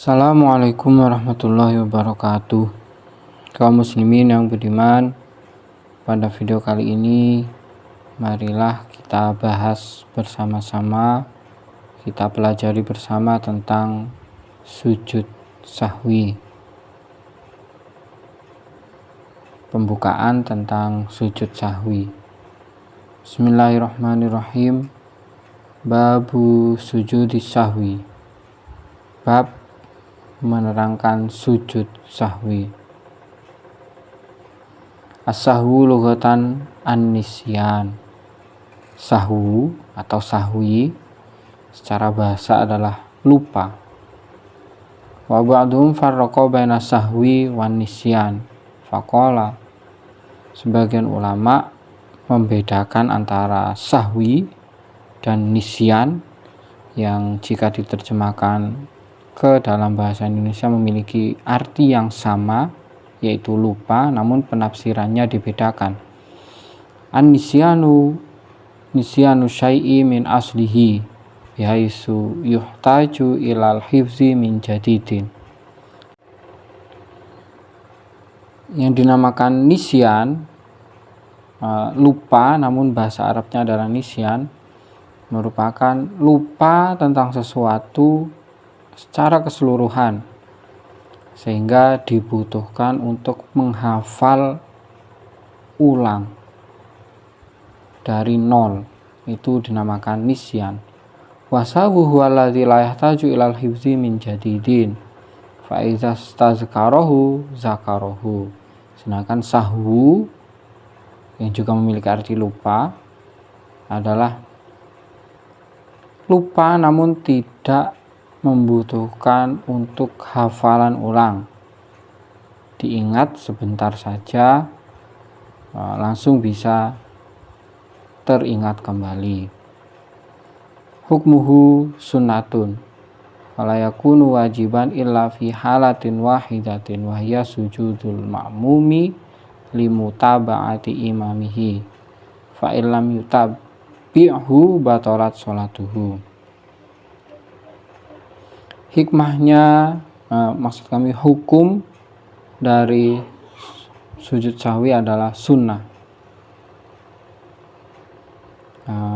Assalamualaikum warahmatullahi wabarakatuh. Kaum muslimin yang beriman, pada video kali ini marilah kita bahas bersama-sama, kita pelajari bersama tentang sujud sahwi. Pembukaan tentang sujud sahwi. Bismillahirrahmanirrahim. Babu sujudis sahwi. Bab menerangkan sujud sahwi. As-sahwu lughatan an-nisyan. Sahwu atau sahwi secara bahasa adalah lupa. Wa ba'dhum farraqa baina sahwi wan nisyan. Faqala, sebagian ulama membedakan antara sahwi dan nisyan yang jika diterjemahkan ke dalam bahasa Indonesia memiliki arti yang sama, yaitu lupa, namun penafsirannya dibedakan. An-nisyanu syai'i min aslihi bihaisu yuhtaju ilal hifzi min jadidin. Yang dinamakan nisyan, lupa, namun bahasa Arabnya adalah nisyan, merupakan lupa tentang sesuatu secara keseluruhan, sehingga dibutuhkan untuk menghafal ulang dari nol. Itu dinamakan nisyan. Wasawu huwaladzi la yahtaju ilal hifzi min jadidin fa idza stazkarahu zakarahu. Sedangkan sahwu yang juga memiliki arti lupa adalah lupa namun tidak membutuhkan untuk hafalan ulang, diingat sebentar saja langsung bisa teringat kembali. Hukmuhu sunnatun wala yakunu wajiban illa fi halatin wahidatin wa hiya sujudul ma'mumi limutaba'ati imamihi fa illam yutabbi'hu batalat sholatuhu. Hikmahnya, maksud kami hukum dari sujud sahwi adalah sunnah.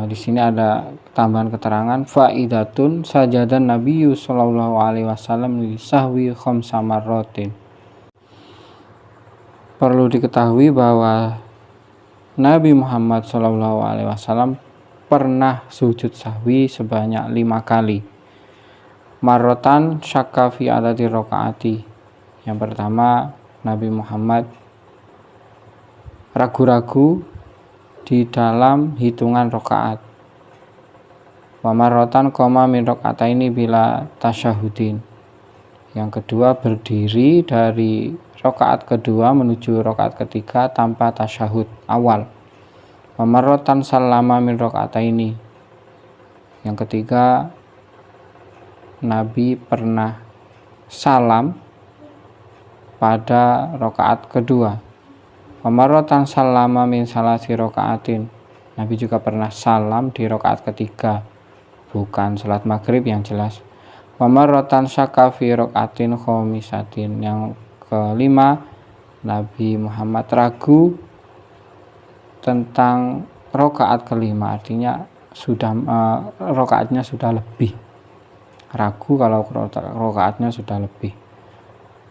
Di sini ada tambahan keterangan faidatun sajadan Nabiyyu sallallahu alaihi wasallam li sahwi khamsa marratin. Perlu diketahui bahwa Nabi Muhammad sallallahu alaihi wasallam pernah sujud sahwi sebanyak 5 kali. Marrotan syakka fi adadi rokaati. Yang pertama, Nabi Muhammad ragu-ragu di dalam hitungan rokaat. Wa marrotan qoma min rokaataini bila tasyahudin. Yang kedua, berdiri dari rokaat kedua menuju rokaat ketiga tanpa tasyahud awal. Wa marrotan sallama min rokaataini. Yang ketiga, Nabi pernah salam pada rokaat kedua. Pamarrotan salama min salasi rokaatin. Nabi juga pernah salam di rokaat ketiga, bukan salat maghrib yang jelas. Pamarrotan syaka fi rokaatin khomisatin. Yang kelima, Nabi Muhammad ragu tentang rokaat kelima, artinya rokaatnya sudah lebih. Ragu kalau rokaatnya sudah lebih.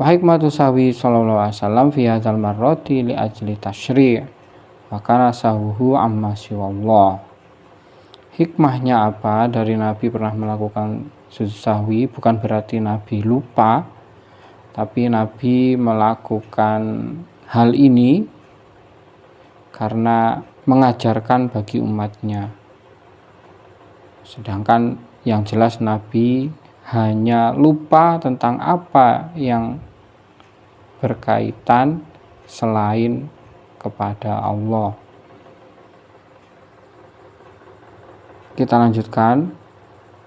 Wa hikmatu sahwi sallallahu alaihi wasallam fi hadzal marrati li ajli tasyri'. Wa kana sahwuhu amma siwallah. Hikmahnya apa dari Nabi pernah melakukan sujud sahwi? Bukan berarti Nabi lupa, tapi Nabi melakukan hal ini karena mengajarkan bagi umatnya. Sedangkan yang jelas Nabi hanya lupa tentang apa yang berkaitan selain kepada Allah. Kita lanjutkan.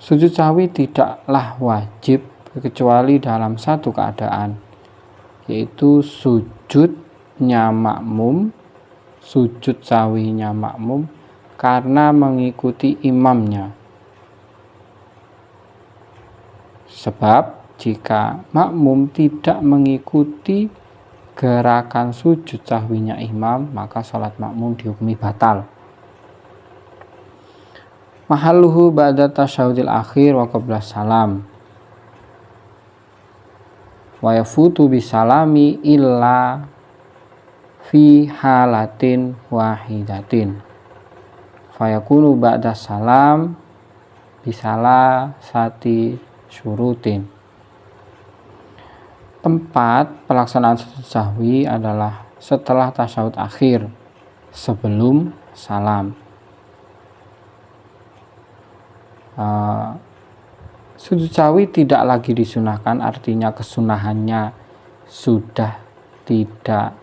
Sujud sahwi tidaklah wajib kecuali dalam satu keadaan, yaitu sujudnya makmum, sujud sahwinya makmum karena mengikuti imamnya. Sebab jika makmum tidak mengikuti gerakan sujud sahwinya imam, maka sholat makmum dihukumi batal. Mahalluhu ba'da tasyahudil akhir wa qabla salam. Wa yafutu bisalami illa fi halatin wahidatin. Fayakunu ba'da salam bisala sati syurutin. Tempat pelaksanaan sujud sahwi adalah setelah tasyahud akhir, sebelum salam. Sujud sahwi tidak lagi disunahkan, artinya kesunahannya sudah tidak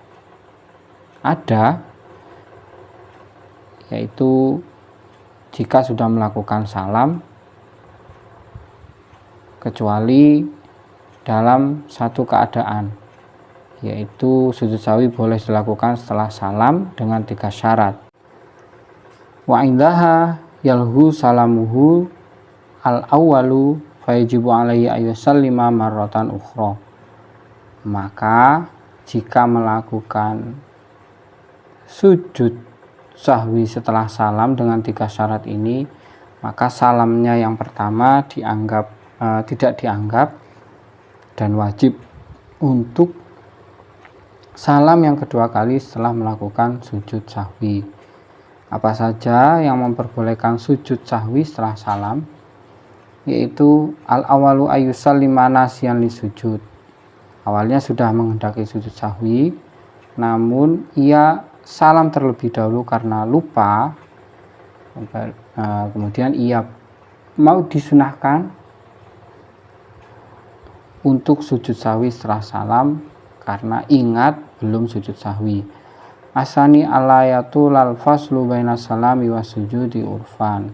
ada, yaitu jika sudah melakukan salam, kecuali dalam satu keadaan, yaitu sujud sahwi boleh dilakukan setelah salam dengan 3 syarat. Wa indaha yalhu salamuhu al-awwalu fayajibu alaihi ayyusallima marratan ukhra. Maka jika melakukan sujud sahwi setelah salam dengan 3 syarat ini, maka salamnya yang pertama tidak dianggap dan wajib untuk salam yang kedua kali setelah melakukan sujud sahwi. Apa saja yang memperbolehkan sujud sahwi setelah salam? Yaitu al-awalu ayyusallima nasiyan li sujud. Awalnya sudah menghendaki sujud sahwi, namun ia salam terlebih dahulu karena lupa. Kemudian ia mau disunahkan untuk sujud sahwi setelah salam karena ingat belum sujud sahwi. Asani alayatul al-faslu baina salami wa sujudi urfan.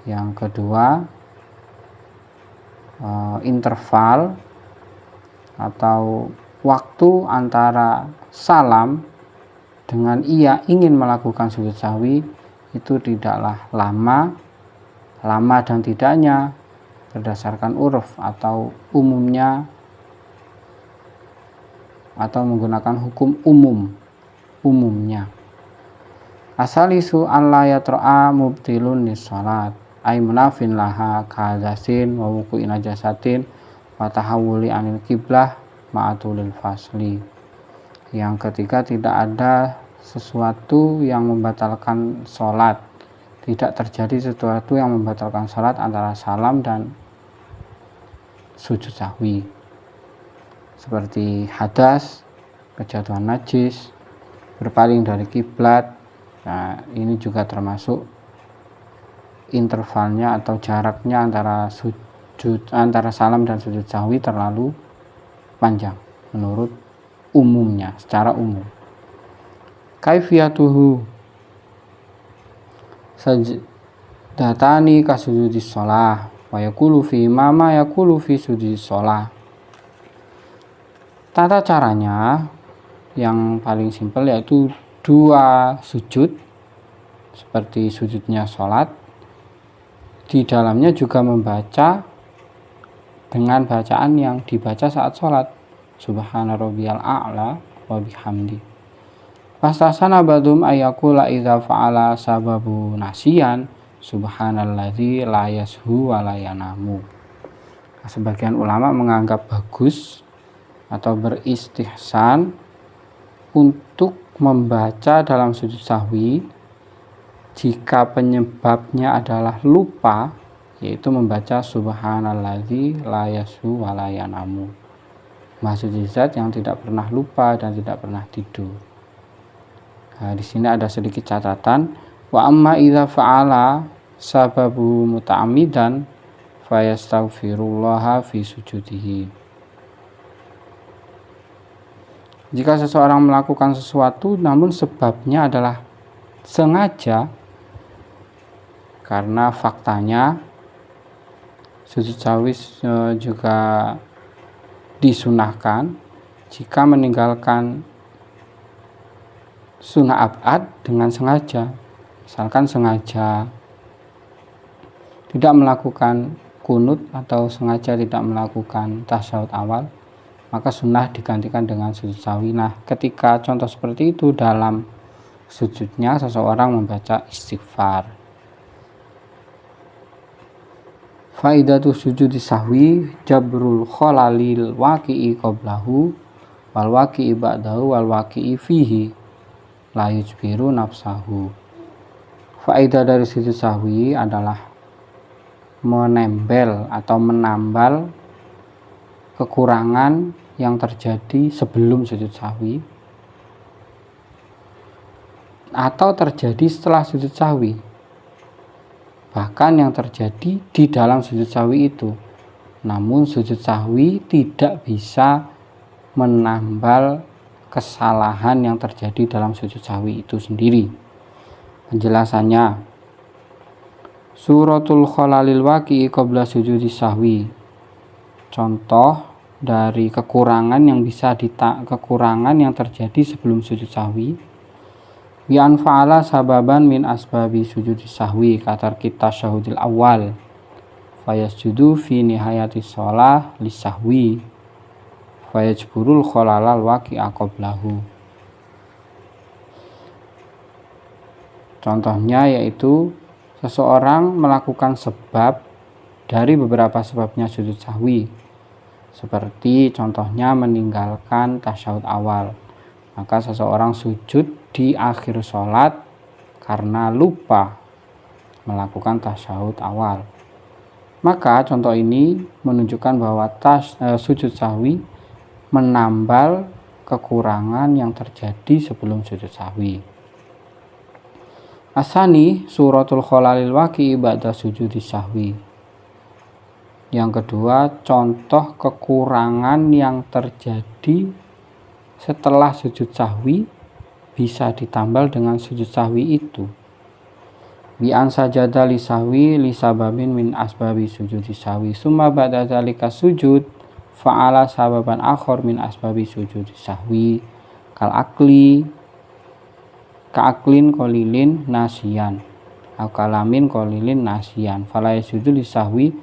Yang kedua, interval atau waktu antara salam dengan ia ingin melakukan sujud sahwi itu tidaklah lama dan tidaknya berdasarkan uruf atau umumnya, atau menggunakan hukum umumnya. Asalisu an la yatra'a mubtilun lis salat ay munafin laha kahadasin wa wuku'in najasatin wa tahawuli anil kiblah ma'atulil fasli. Yang ketiga, tidak ada sesuatu yang membatalkan sholat, tidak terjadi sesuatu yang membatalkan sholat antara salam dan sujud sahwi, seperti hadas, kejatuhan najis, berpaling dari kiblat. Nah, ini juga termasuk intervalnya atau jaraknya antara salam dan sujud sahwi terlalu panjang menurut umumnya, secara umum. Kaifiyatuhu sajdatani kasujudis shalah wa yaqulu fi mama yaqulu fi sujudis shalah. Tata caranya yang paling simpel yaitu 2 sujud seperti sujudnya sholat. Di dalamnya juga membaca dengan bacaan yang dibaca saat sholat, subhana rabbiyal a'la wa bihamdi. Fastasana badum ayakula idza fa'ala sababu nasiyan subhanalladzi la yashu wa la yanamu. Sebagian ulama menganggap bagus atau beristihsan untuk membaca dalam sujud sahwi jika penyebabnya adalah lupa, yaitu membaca subhanalladzi la yashu wa la yanamu. Maha suci zat yang tidak pernah lupa dan tidak pernah tidur. Nah, di sini ada sedikit catatan. Wa amma idza fa'ala sababu muta'ammidan fayastaghfirullaha fi sujudihi. Jika seseorang melakukan sesuatu namun sebabnya adalah sengaja, karena faktanya sujud sahwi juga disunahkan jika meninggalkan sunnah ab'ad dengan sengaja. Misalkan sengaja tidak melakukan kunut atau sengaja tidak melakukan tasyahud awal, maka sunnah digantikan dengan sujud sahwi. Nah, ketika contoh seperti itu dalam sujudnya seseorang membaca istighfar. Faidatu sujudi sahwi jabrul kholalil waqi'i qablahu wal waqi'i ba'dahu wal waqi'i fihi la yujbiru nafsahu. Faidah dari sujud sahwi adalah menempel atau menambal kekurangan yang terjadi sebelum sujud sahwi atau terjadi setelah sujud sahwi, bahkan yang terjadi di dalam sujud sahwi itu. Namun sujud sahwi tidak bisa menambal kesalahan yang terjadi dalam sujud sahwi itu sendiri. Penjelasannya, suratul kholalil waqi'i qabla sujudi sahwi, contoh dari kekurangan yang terjadi sebelum sujud sahwi. Bi anfa'ala sababan min asbabi sujudi sahwi katar kita syahudil awal fayasjudu fi nihayati sholah lisahwi fayajburul kholalal waqi'a qablahu. Contohnya yaitu seseorang melakukan sebab dari beberapa sebabnya sujud sahwi, seperti contohnya meninggalkan tasyahud awal. Maka seseorang sujud di akhir sholat karena lupa melakukan tasyahud awal. Maka contoh ini menunjukkan bahwa sujud sahwi menambal kekurangan yang terjadi sebelum sujud sahwi. Asani suratul kholalil waqi'i ba'da sujudi sahwi. Yang kedua, contoh kekurangan yang terjadi setelah sujud sahwi bisa ditambal dengan sujud sahwi itu. Bi an sajada li sahwi li sababin min asbabi sujudi sahwi summa ba'da dzalika sujud fa'ala sababan akhar min asbabi sujudi sahwi kal akli ka'aklin kolilin nasiyan au kalamin kolilin nasiyan fala yasjudu li sahwi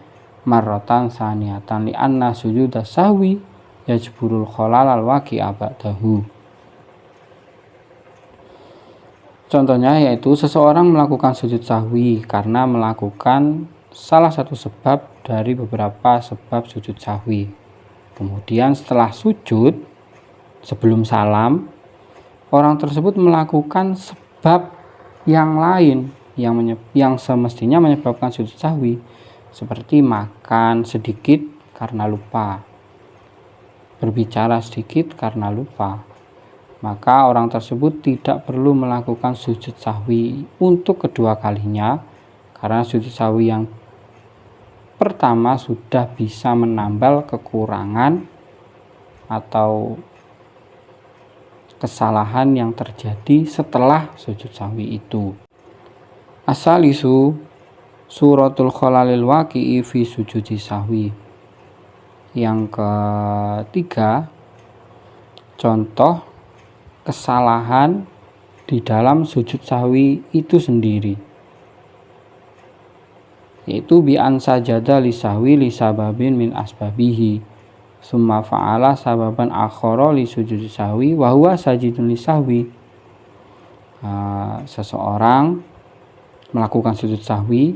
marratan saniyatan li anna sujuda sahwi yajburul kholal al waqi'a ba'dahu. Contohnya yaitu seseorang melakukan sujud sahwi karena melakukan salah satu sebab dari beberapa sebab sujud sahwi. Kemudian setelah sujud, sebelum salam, orang tersebut melakukan sebab yang lain yang semestinya menyebabkan sujud sahwi, seperti makan sedikit karena lupa, berbicara sedikit karena lupa. Maka orang tersebut tidak perlu melakukan sujud sahwi untuk kedua kalinya, karena sujud sahwi yang pertama sudah bisa menambal kekurangan atau kesalahan yang terjadi setelah sujud sahwi itu. Asalisu suratul kholalil waqi'i fi sujudi sahwi. Yang ketiga, contoh kesalahan di dalam sujud sahwi itu sendiri, yaitu bi an sajada li sahwi li sababin min asbabihi summa fa'ala sababan akhara li sujudi sahwi wa huwa sajidun li sahwi. Seseorang melakukan sujud sahwi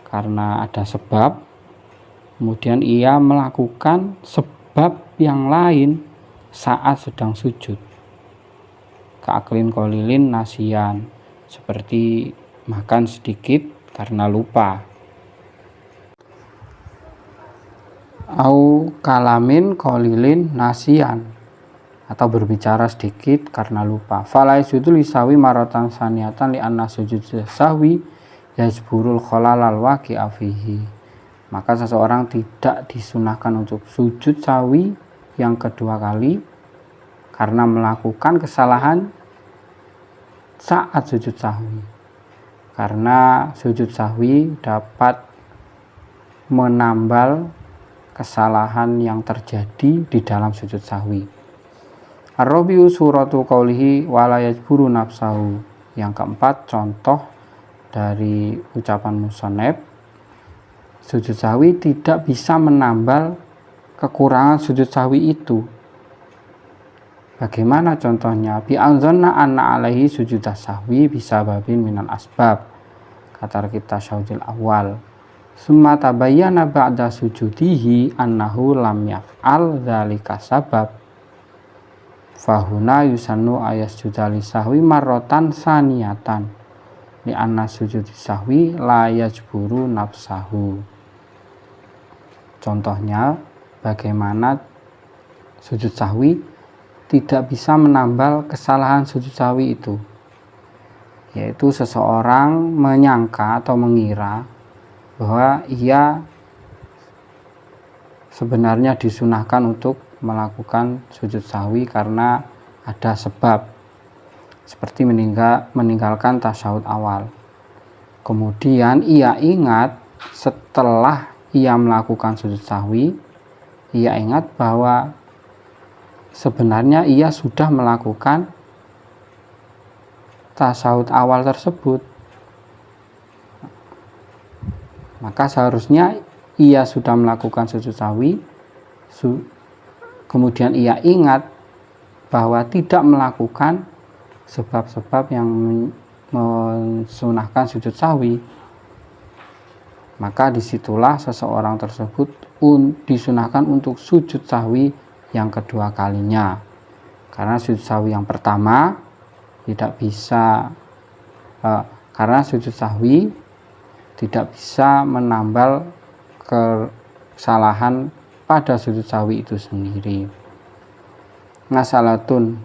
karena ada sebab, kemudian ia melakukan sebab yang lain saat sedang sujud. Ka'aklin kolilin nasiyan, seperti makan sedikit karena lupa. Au kalamin kolilin nasiyan, atau berbicara sedikit karena lupa. Fala yasjudu li sahwi maratan saniyatan li anna sujud sahwi yajburul kholalal waqi'a fihi. Maka seseorang tidak disunahkan untuk sujud sahwi yang kedua kali karena melakukan kesalahan saat sujud sahwi. Karena sujud sahwi dapat menambal kesalahan yang terjadi di dalam sujud sahwi. Ar-rabi'u suratu qaulihi wala yajburu nafsahu. Yang keempat, contoh dari ucapan musannaf sujud sahwi tidak bisa menambal kekurangan sujud sahwi itu. Bagaimana contohnya? Bi anzalna anna alaihi sujud sahwi bisa babin minal asbab. Kata kita syaudil awal. Summa tabayyana ba'da sujudihi annahu lam yaf'al dzalika sabab. Fahuna yusannu ayasjuda sahwi marrotan saniyatan. Li anna sujud sahwi la yajburu nafsahu. Contohnya bagaimana sujud sahwi tidak bisa menambal kesalahan sujud sahwi itu, yaitu seseorang menyangka atau mengira bahwa ia sebenarnya disunahkan untuk melakukan sujud sahwi karena ada sebab, seperti meninggalkan tasyahud awal. Kemudian ia ingat setelah ia melakukan sujud sahwi, ia ingat bahwa sebenarnya ia sudah melakukan tasyahud awal tersebut. Maka seharusnya ia sudah melakukan sujud sahwi, kemudian ia ingat bahwa tidak melakukan sebab-sebab yang mensunahkan sujud sahwi. Maka disitulah seseorang tersebut disunahkan untuk sujud sahwi yang kedua kalinya, karena sujud sahwi yang pertama tidak bisa menambal kesalahan pada sujud sahwi itu sendiri. Ngasalatun,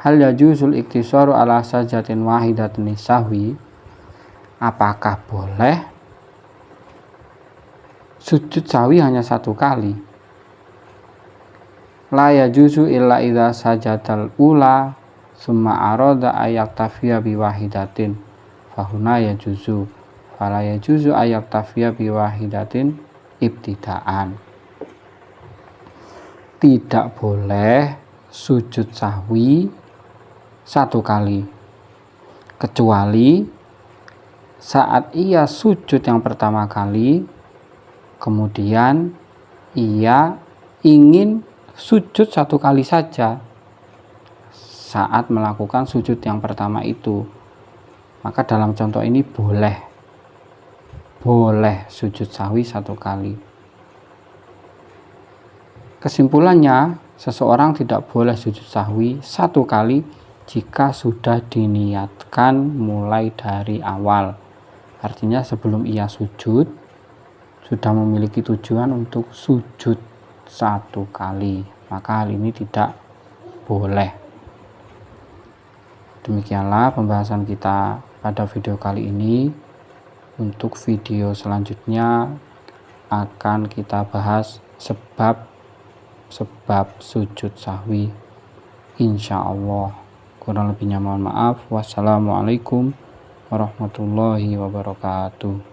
hal yajuzul iktisaru ala sajatin wahidatin sahwi, apakah boleh sujud sahwi hanya satu kali? La yajuzu illa idza sajadal ula summa arada ayaktafiya biwahidatin fahuna yajuzu fala yajuzu ayaktafiya biwahidatin ibtidaan. Tidak boleh sujud sahwi satu kali, kecuali saat ia sujud yang pertama kali kemudian ia ingin sujud satu kali saja saat melakukan sujud yang pertama itu, maka dalam contoh ini boleh sujud sahwi satu kali. Kesimpulannya, seseorang tidak boleh sujud sahwi satu kali jika sudah diniatkan mulai dari awal. Artinya sebelum ia sujud sudah memiliki tujuan untuk sujud satu kali, maka hal ini tidak boleh. Demikianlah pembahasan kita pada video kali ini. Untuk video selanjutnya akan kita bahas sebab sujud sahwi, insyaallah. Kurang lebihnya mohon maaf. Wassalamualaikum warahmatullahi wabarakatuh.